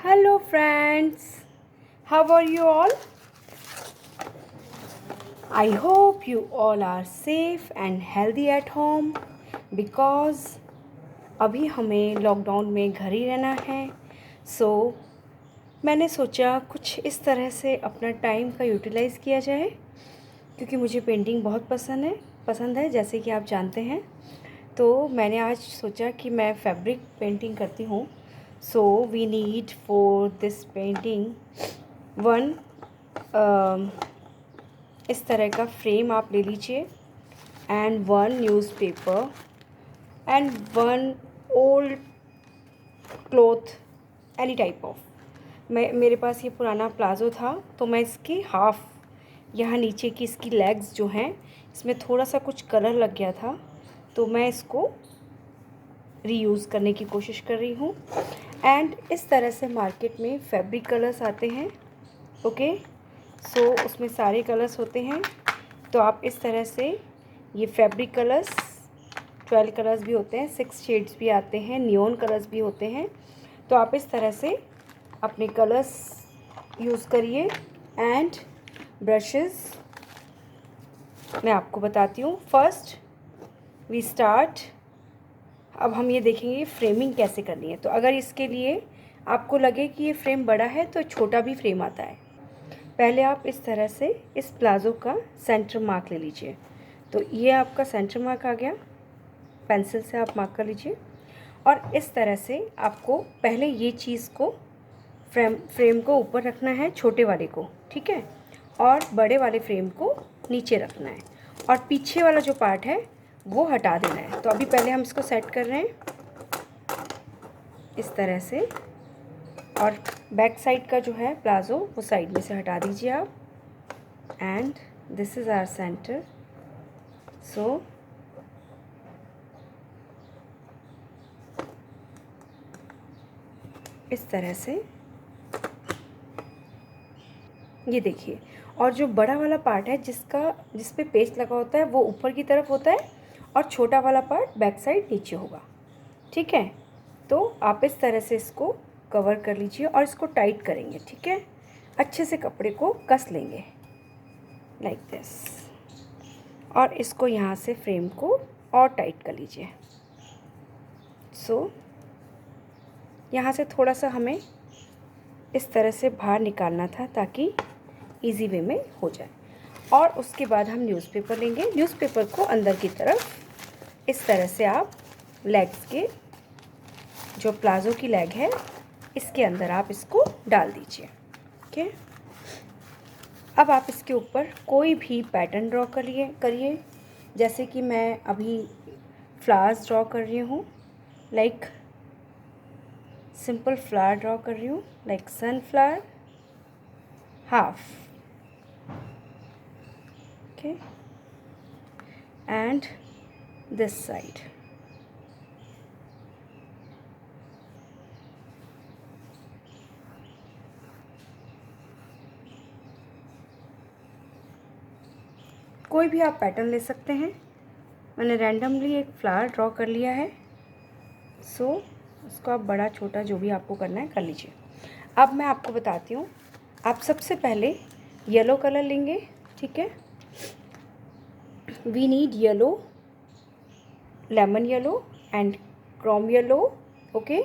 Hello friends, how are you all? I hope you all are safe and healthy at home because अभी हमें lockdown में घर ही रहना है। सो मैंने सोचा कुछ इस तरह से अपना टाइम का यूटिलाइज़ किया जाए क्योंकि मुझे पेंटिंग बहुत पसंद है जैसे कि आप जानते हैं। तो मैंने आज सोचा कि मैं फैब्रिक पेंटिंग करती हूँ। So we need for this painting one इस तरह का फ्रेम आप ले लीजिए and one newspaper and one old cloth any type of. मेरे पास ये पुराना प्लाज़ो था तो मैं इसकी हाफ़ यहाँ नीचे की इसकी लेग्स जो हैं इसमें थोड़ा सा कुछ कलर लग गया था तो मैं इसको रीयूज़ करने की कोशिश कर रही हूँ। एंड इस तरह से मार्केट में फैब्रिक कलर्स आते हैं। ओके, सो उसमें सारे कलर्स होते हैं। तो आप इस तरह से ये फैब्रिक कलर्स 12 कलर्स भी होते हैं, 6 शेड्स भी आते हैं, नियॉन कलर्स भी होते हैं। तो आप इस तरह से अपने कलर्स यूज़ करिए एंड ब्रशेस मैं आपको बताती हूँ। First we start. अब हम ये देखेंगे फ्रेमिंग कैसे करनी है। तो अगर इसके लिए आपको लगे कि ये फ्रेम बड़ा है तो छोटा भी फ्रेम आता है। पहले आप इस तरह से इस प्लाज़ो का सेंटर मार्क ले लीजिए। तो ये आपका सेंटर मार्क आ गया, पेंसिल से आप मार्क कर लीजिए। और इस तरह से आपको पहले ये चीज़ को फ्रेम को ऊपर रखना है, छोटे वाले को, ठीक है, और बड़े वाले फ्रेम को नीचे रखना है और पीछे वाला जो पार्ट है वो हटा देना है। तो अभी पहले हम इसको सेट कर रहे हैं इस तरह से। और बैक साइड का जो है प्लाज़ो वो साइड में से हटा दीजिए आप। And this is our centre. So इस तरह से ये देखिए। और जो बड़ा वाला पार्ट है जिस पे पेस्ट लगा होता है वो ऊपर की तरफ होता है और छोटा वाला पार्ट बैक साइड नीचे होगा, ठीक है। तो आप इस तरह से इसको कवर कर लीजिए और इसको टाइट करेंगे, ठीक है। अच्छे से कपड़े को कस लेंगे लाइक दिस और इसको यहाँ से फ्रेम को और टाइट कर लीजिए। सो यहाँ से थोड़ा सा हमें इस तरह से बाहर निकालना था ताकि इजी वे में हो जाए। और उसके बाद हम न्यूज़पेपर लेंगे। न्यूज़पेपर को अंदर की तरफ इस तरह से आप लेग्स के जो प्लाज़ो की लेग है इसके अंदर आप इसको डाल दीजिए, ओके। अब आप इसके ऊपर कोई भी पैटर्न ड्रॉ करिए। जैसे कि मैं अभी फ्लावर्स ड्रॉ कर रही हूँ, लाइक सिंपल फ्लावर ड्रॉ कर रही हूँ, like sunflower half, okay, and this side. कोई भी आप पैटर्न ले सकते हैं। मैंने रैंडमली एक फ्लावर ड्रॉ कर लिया है। सो उसको आप बड़ा छोटा जो भी आपको करना है कर लीजिए। अब मैं आपको बताती हूँ। आप सबसे पहले येलो कलर लेंगे, ठीक है। We need yellow, lemon yellow and chrome yellow, okay.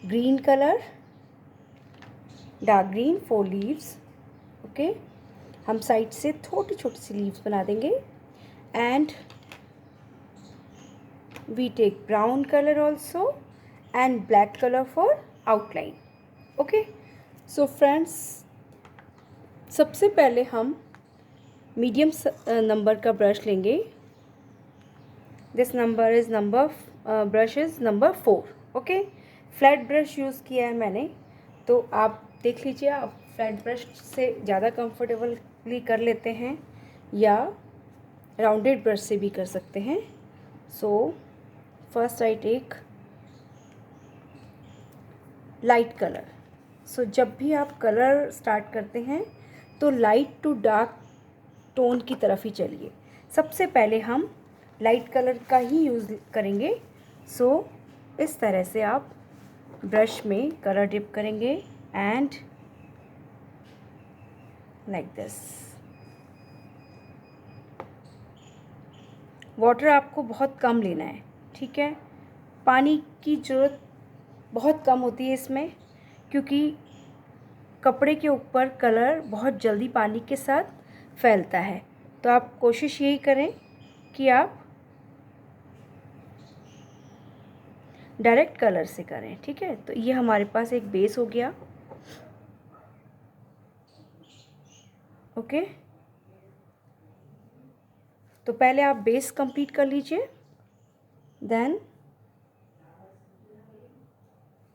Green colour, dark green 4 leaves, okay. हम साइड से छोटी छोटी सी लीव्स बना देंगे। And we take brown colour also and black colour for outline, okay. So friends, सबसे पहले हम मीडियम नंबर का ब्रश लेंगे। This number is brush is number 4, okay. Flat brush use किया है मैंने, तो आप देख लीजिए। आप फ्लैट ब्रश से ज़्यादा कंफर्टेबली कर लेते हैं या राउंडेड ब्रश से भी कर सकते हैं। So first I take light colour. So जब भी आप कलर स्टार्ट करते हैं तो लाइट टू डार्क टोन की तरफ ही चलिए। सबसे पहले हम लाइट कलर का ही यूज़ करेंगे। सो इस तरह से आप ब्रश में कलर डिप करेंगे एंड लाइक दिस। वाटर आपको बहुत कम लेना है, ठीक है। पानी की ज़रूरत बहुत कम होती है इसमें, क्योंकि कपड़े के ऊपर कलर बहुत जल्दी पानी के साथ फैलता है। तो आप कोशिश यही करें कि आप डायरेक्ट कलर से करें, ठीक है। तो ये हमारे पास एक बेस हो गया, ओके। तो पहले आप बेस कंप्लीट कर लीजिए, देन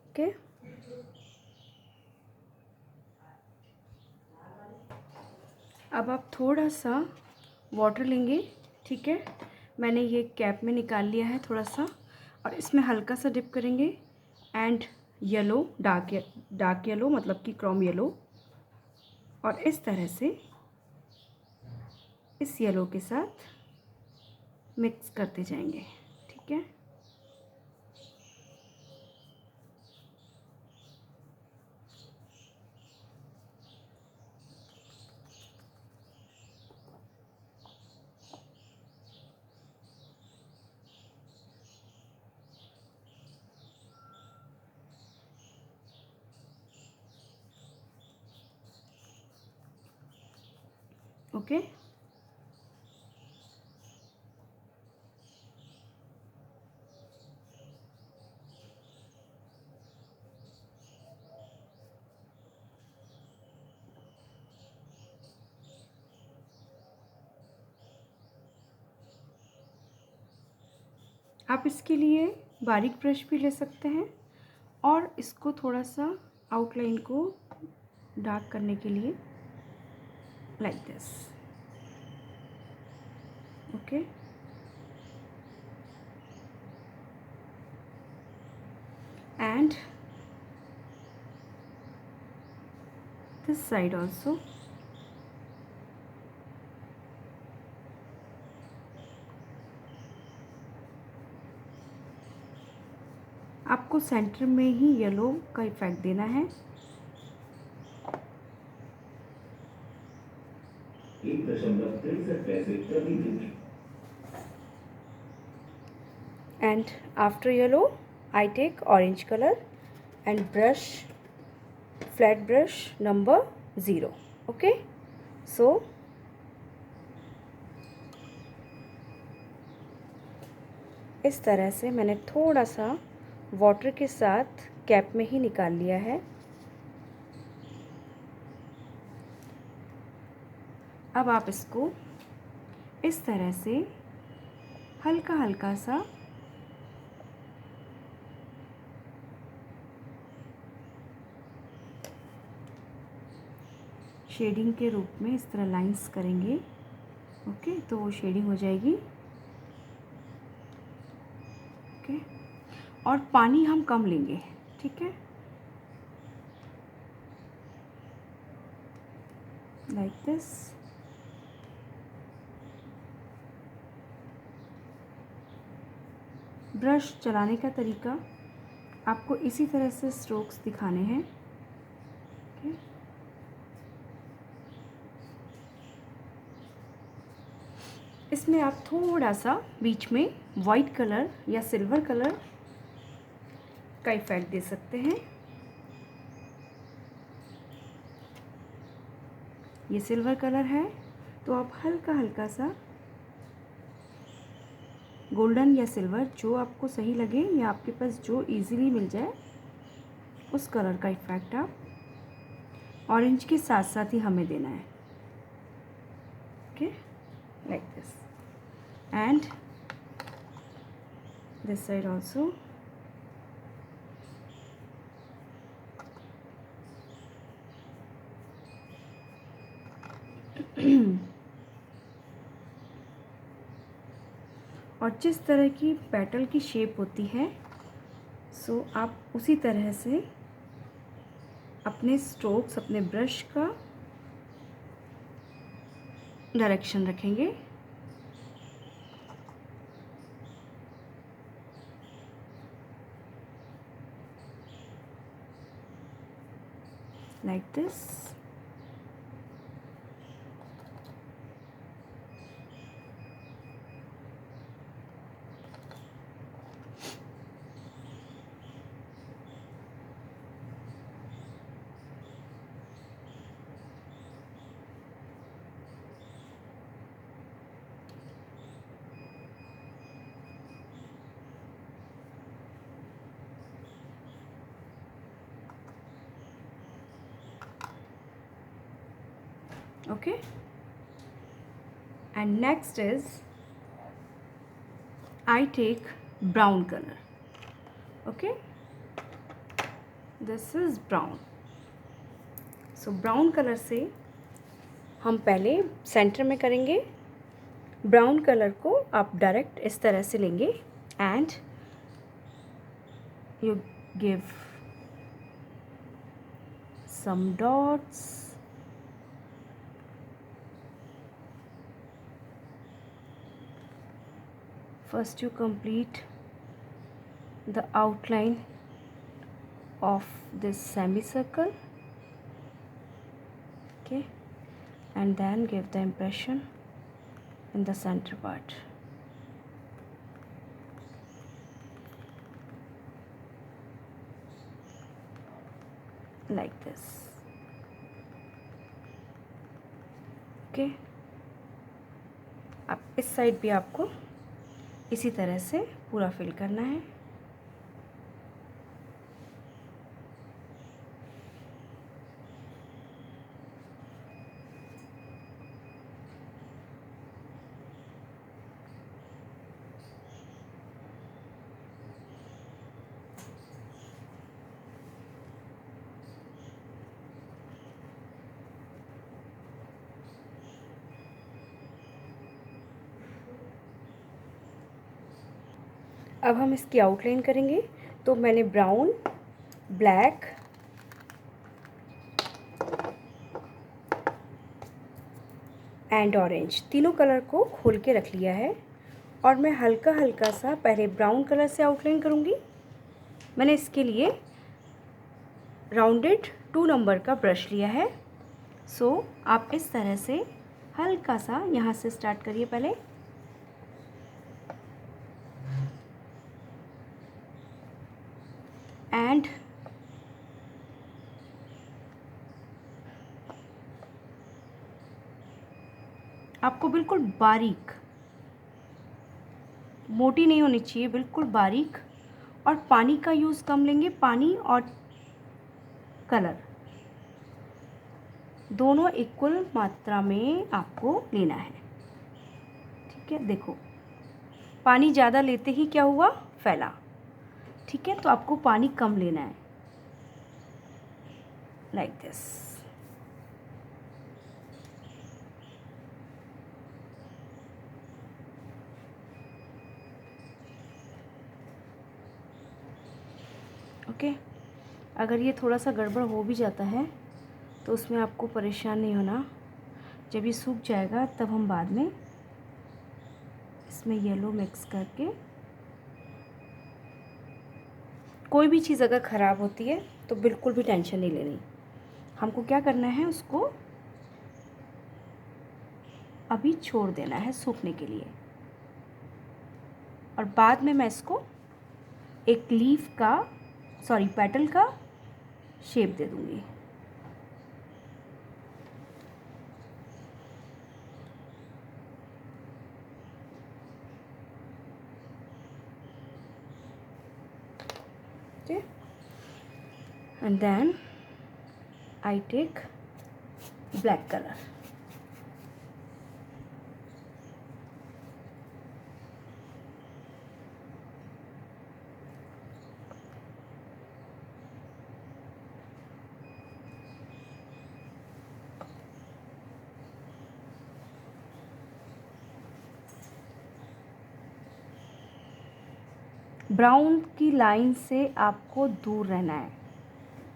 ओके। अब आप थोड़ा सा वाटर लेंगे, ठीक है। मैंने ये कैप में निकाल लिया है थोड़ा सा, और इसमें हल्का सा डिप करेंगे एंड येलो, डार्क येलो मतलब कि क्रोम येलो, और इस तरह से इस येलो के साथ मिक्स करते जाएंगे, ठीक है। ओके। आप इसके लिए बारीक ब्रश भी ले सकते हैं, और इसको थोड़ा सा आउटलाइन को डार्क करने के लिए like this, okay. And this side also, आपको सेंटर में ही येलो का इफेक्ट देना है। 1.63 प्रति litre. And after yellow I take orange color and brush, flat brush number 0, okay। So इस तरह से मैंने थोड़ा सा वाटर के साथ कैप में ही निकाल लिया है। अब आप इसको इस तरह से हल्का हल्का सा शेडिंग के रूप में इस तरह लाइंस करेंगे, ओके। तो वो शेडिंग हो जाएगी, ओके। और पानी हम कम लेंगे, ठीक है, लाइक दिस। ब्रश चलाने का तरीका आपको इसी तरह से स्ट्रोक्स दिखाने हैं, ओके। इसमें आप थोड़ा सा बीच में वाइट कलर या सिल्वर कलर का इफेक्ट दे सकते हैं। ये सिल्वर कलर है, तो आप हल्का हल्का सा गोल्डन या सिल्वर जो आपको सही लगे या आपके पास जो इजीली मिल जाए उस कलर का इफेक्ट आप ऑरेंज के साथ साथ ही हमें देना है, okay, like this. And this side also. और जिस तरह की पेटल की शेप होती है, सो आप उसी तरह से अपने स्ट्रोक्स, अपने ब्रश का डायरेक्शन रखेंगे। like this. Okay, and next is I take brown color. Okay, this is brown. So brown color से हम पहले सेंटर में करेंगे. ब्राउन कलर को आप डायरेक्ट इस तरह से लेंगे and you give some dots. First you complete the outline of this semicircle, okay, and then give the impression in the center part. Like this. Okay, अब इस साइड भी आपको इसी तरह से पूरा फिल करना है. अब हम इसकी आउटलाइन करेंगे. तो मैंने ब्राउन, ब्लैक एंड ऑरेंज तीनों कलर को खोल के रख लिया है और मैं हल्का हल्का सा पहले ब्राउन कलर से आउटलाइन करूँगी. मैंने इसके लिए राउंडेड 2 नंबर का ब्रश लिया है. सो आप इस तरह से हल्का सा यहाँ से स्टार्ट करिए पहले. एंड आपको बिल्कुल बारीक, मोटी नहीं होनी चाहिए, बिल्कुल बारीक. और पानी का यूज़ कम लेंगे. पानी और कलर दोनों इक्वल मात्रा में आपको लेना है. ठीक है, देखो पानी ज़्यादा लेते ही क्या हुआ, फैला. ठीक है, तो आपको पानी कम लेना है. Like this. ओके, अगर ये थोड़ा सा गड़बड़ हो भी जाता है तो उसमें आपको परेशान नहीं होना. जब ये सूख जाएगा तब हम बाद में इसमें येलो मिक्स करके, कोई भी चीज़ अगर ख़राब होती है तो बिल्कुल भी टेंशन नहीं लेनी. हमको क्या करना है, उसको अभी छोड़ देना है सूखने के लिए. और बाद में मैं इसको एक लीफ का, सॉरी पेटल का शेप दे दूँगी. Okay, and then I take black color. Brown की लाइन से आपको दूर रहना है.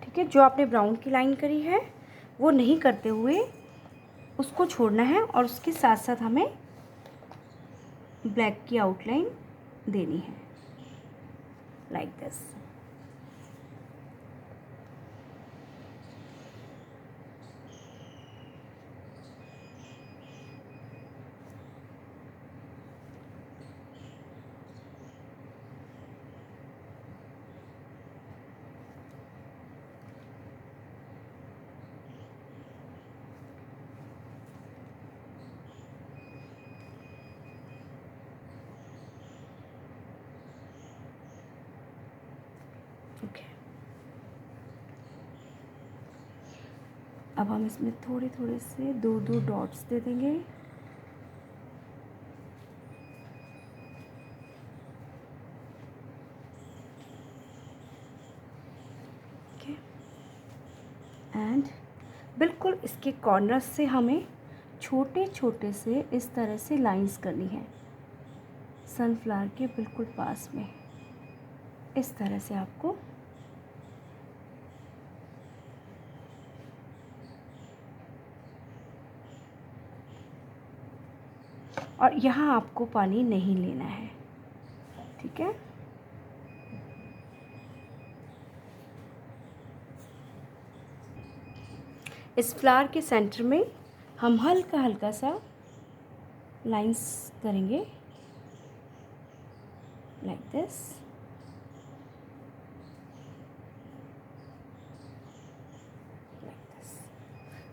ठीक है, जो आपने ब्राउन की लाइन करी है वो नहीं करते हुए उसको छोड़ना है और उसके साथ साथ हमें ब्लैक की आउटलाइन देनी है. Like this. अब हम इसमें थोड़े थोड़े से दो दो डॉट्स दे देंगे। एंड बिल्कुल इसके कॉर्नर से हमें छोटे छोटे से इस तरह से लाइंस करनी है, सनफ्लावर के बिल्कुल पास में इस तरह से आपको और यहाँ आपको पानी नहीं लेना है, ठीक है। इस फ्लावर के सेंटर में हम हल्का हल्का सा लाइंस करेंगे लाइक दिस।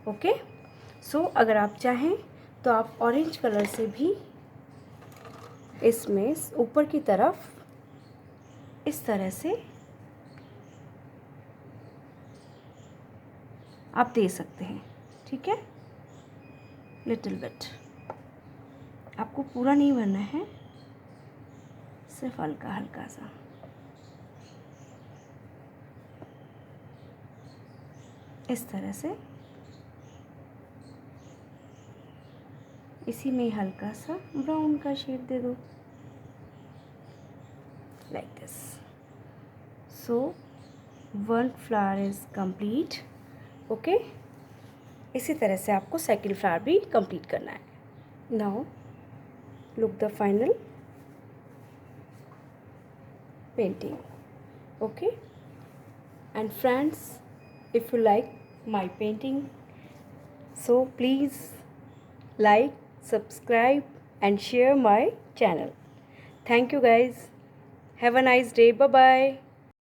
ओके, सो अगर आप चाहें तो आप ऑरेंज कलर से भी इसमें ऊपर की तरफ इस तरह से आप दे सकते हैं, ठीक है। लिटिल बिट, आपको पूरा नहीं भरना है, सिर्फ हल्का हल्का सा। इस तरह से इसी में हल्का सा ब्राउन का शेड दे दो like this. So one flower is complete. Okay, इसी तरह से आपको सेकंड फ्लावर भी कंप्लीट करना है। Now look the final painting. Okay, and friends, if you like my painting, so please like, subscribe and share my channel. Thank you guys. Have a nice day. Bye bye.